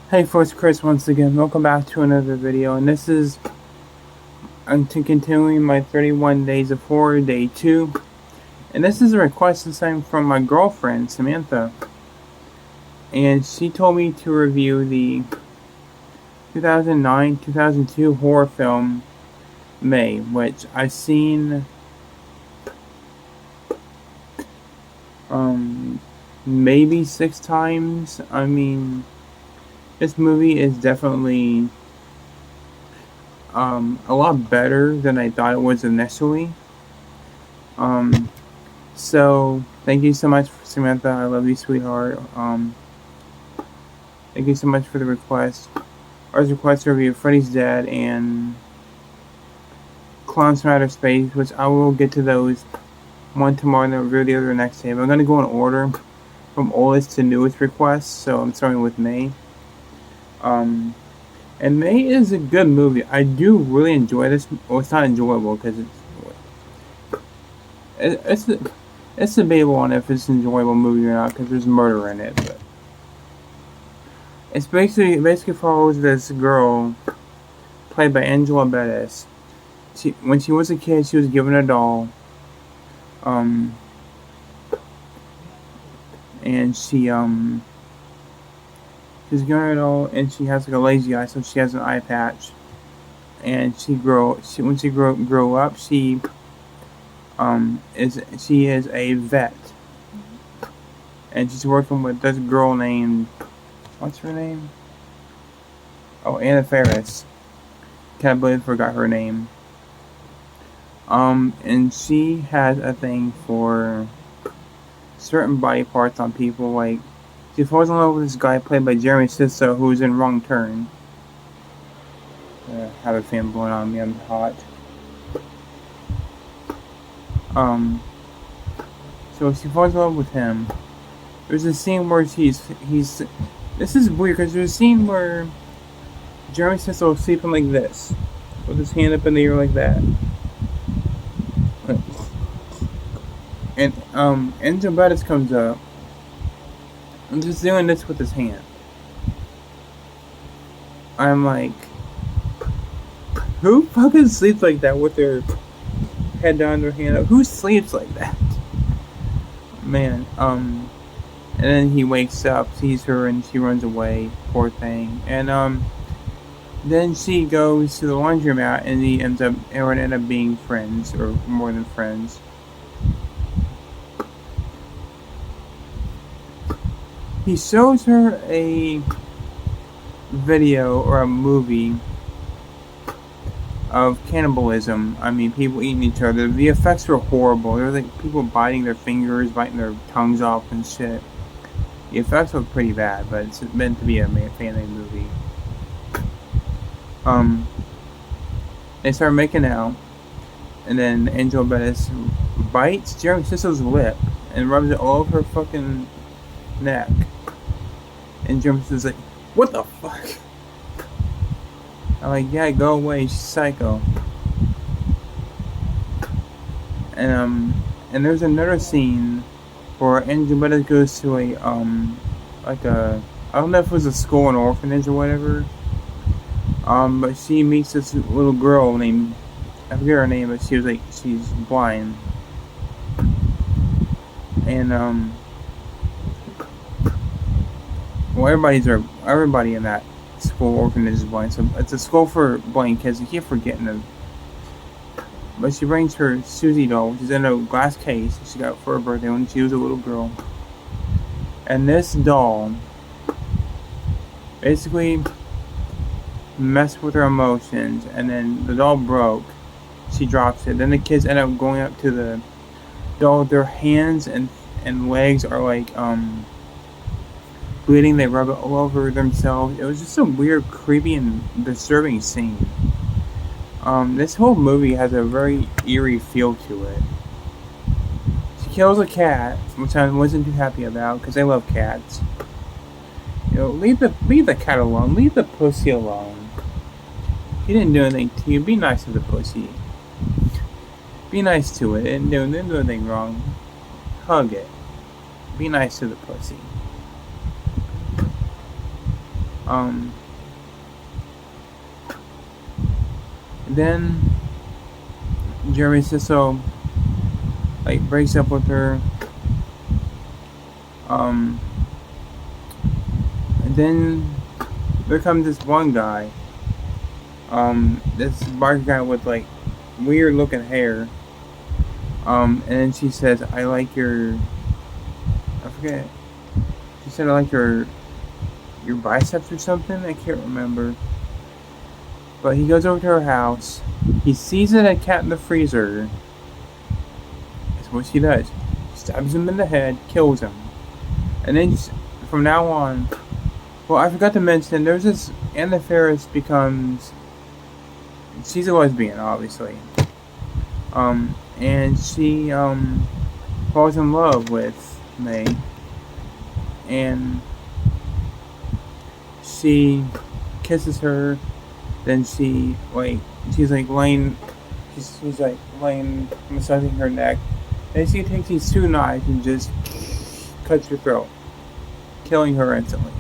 Hey folks, Chris once again. Welcome back to another video, and this is I'm continuing my 31 Days of Horror Day 2, and this is a request this time from my girlfriend Samantha, and she told me to review the 2009-2002 horror film May, which I've seen maybe 6 times. I mean, this movie is definitely a lot better than I thought it was initially. So thank you so much, Samantha. I love you, sweetheart. Thank you so much for the request. I was requested to review Freddy's Dead and Clowns from Outer Space, which I will get to those one tomorrow and then review the other next day. But I'm going to go in order from oldest to newest requests, so I'm starting with May. And May is a good movie. I do really enjoy this. Well, it's not enjoyable because it's debatable on if it's an enjoyable movie or not because there's murder in it. But it's basically follows this girl played by Angela Bettis. When she was a kid, she was given a doll. And she's given a doll, and she has like a lazy eye, so she has an eye patch. And when she grow up, she is a vet, and she's working with this girl named, what's her name? Oh, Anna Faris. Can't believe I forgot her name. And she has a thing for certain body parts on people. Like, she falls in love with this guy played by Jeremy Sisso, who's in Wrong Turn. Have a fan blowing on me. I'm hot. So she falls in love with him. There's a scene where this is weird because there's a scene where Jeremy Sisso is sleeping like this, with his hand up in the air like that. And Angela Bettis comes up and just doing this with his hand. I'm like, who fucking sleeps like that with their head down, their hand up? Who sleeps like that? Man, and then he wakes up, sees her, and she runs away, poor thing. And then she goes to the laundromat, and everyone end up being friends, or more than friends. He shows her a video or a movie of cannibalism. I mean, people eating each other. The effects were horrible. There were like people biting their fingers, biting their tongues off and shit. The effects were pretty bad, but it's meant to be a family movie. They start making out, and then Angela Bettis bites Jeremy Sisso's lip and rubs it all over her fucking neck. And Jeremy Sisso's like, "What the fuck?" I'm like, "Yeah, go away, she's psycho." And there's another scene where Angela Bettis goes to a I don't know if it was a school, an orphanage or whatever. But she meets this little girl named, I forget her name, but she's blind. And well, everybody in that school orphanage is blind. So it's a school for blind kids. I keep forgetting them. But she brings her Susie doll, which is in a glass case she got for her birthday when she was a little girl. And this doll basically messed with her emotions, and then the doll broke. She drops it. Then the kids end up going up to the doll. Their hands and legs are like bleeding. They rub it all over themselves. It was just a weird, creepy, and disturbing scene. This whole movie has a very eerie feel to it. She kills a cat, which I wasn't too happy about because I love cats. You know, leave the cat alone. Leave the pussy alone. He didn't do anything to you. Be nice to the pussy. Be nice to it. It didn't do anything wrong. Hug it. Be nice to the pussy. Um, then Jeremy Sisso like breaks up with her. And then there comes this one guy. This black guy with like weird looking hair. And then she says, "I like your." I forget. She said, "I like your biceps or something." I can't remember. But he goes over to her house. He sees a cat in the freezer. That's what she does. Stabs him in the head, kills him, and then from now on. Well, I forgot to mention, there's this. Anna Faris becomes. She's a lesbian, obviously. And she falls in love with May, and she kisses her. Then she's like laying, she's like laying, massaging her neck, and she takes these two knives and just cuts her throat, killing her instantly.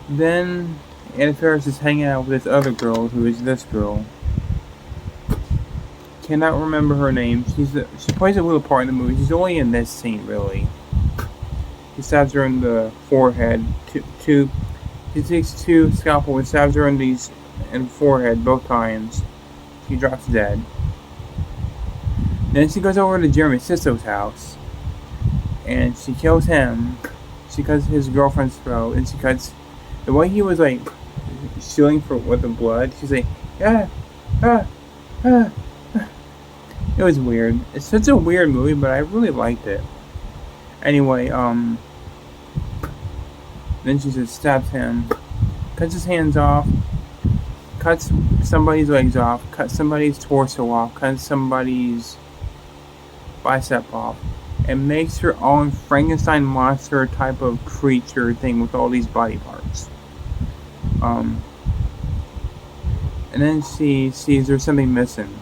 Then Anna Faris is hanging out with this other girl, who is this girl. Cannot remember her name. She plays a little part in the movie. She's only in this scene, really. He stabs her in the forehead. He takes two scalpel and stabs her in the forehead both times. She drops dead. Then she goes over to Jeremy Sisso's house, and she kills him. She cuts his girlfriend's throat, and she cuts the way he was like shooting with the blood. She's like, ah, ah, ah. It was weird. It's such a weird movie, but I really liked it. Anyway, then she just stabs him, cuts his hands off, cuts somebody's legs off, cuts somebody's torso off, cuts somebody's bicep off, and makes her own Frankenstein monster type of creature thing with all these body parts. And then she sees there's something missing,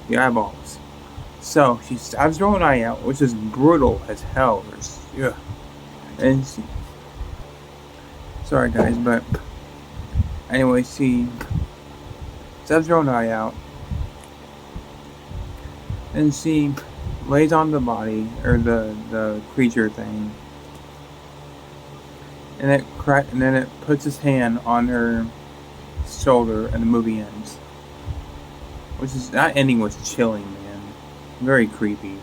the eyeballs. So she stabs her own eye out, which is brutal as hell. Yeah. And she, sorry guys, but anyway, she stabs her own eye out, and she lays on the body, or the creature thing, and then it puts his hand on her shoulder, and the movie ends. That ending was chilling, man. Very creepy.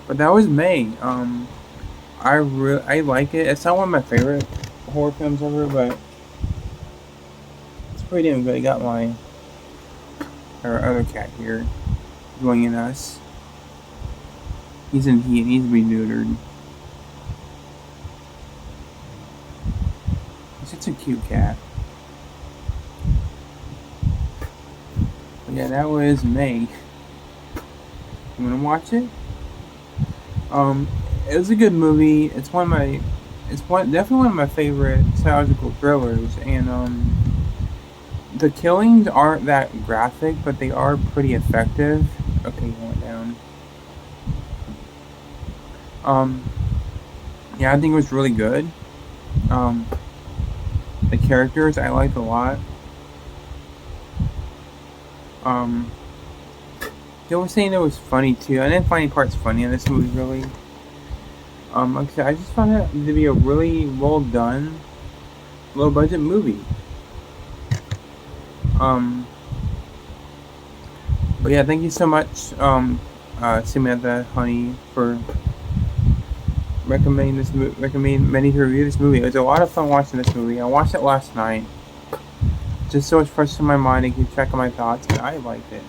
But that was May. I like it. It's not one of my favorite horror films ever, but it's pretty damn good. I got our other cat here joining us. He needs to be neutered. He's such a cute cat. But yeah, that was May. You wanna watch it? It was a good movie. It's definitely one of my favorite psychological thrillers, and the killings aren't that graphic, but they are pretty effective. Okay, he went down. Yeah, I think it was really good. The characters I liked a lot. They were saying it was funny too. I didn't find any parts funny in this movie, really. Like I said, I just found it to be a really well done, low budget movie. But yeah, thank you so much, Samantha Honey, for recommending me to review this movie. It was a lot of fun watching this movie. I watched it last night. Just so it's fresh in my mind, I keep track of my thoughts, and I liked it.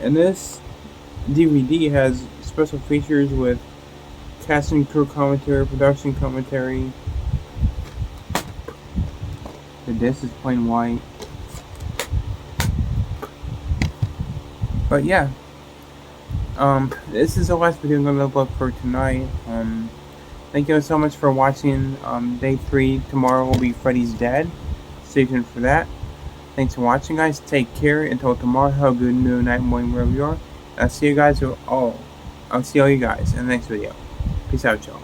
And this DVD has special features with cast and crew commentary, production commentary. The disc is plain white. But yeah, this is the last video I'm going to upload for tonight. Thank you so much for watching day 3. Tomorrow will be Freddy's Dead. Stay tuned for that. Thanks for watching, guys. Take care. Until tomorrow, have a good noon, night, morning, wherever you are. I'll see you guys all you guys in the next video. Peace out, y'all.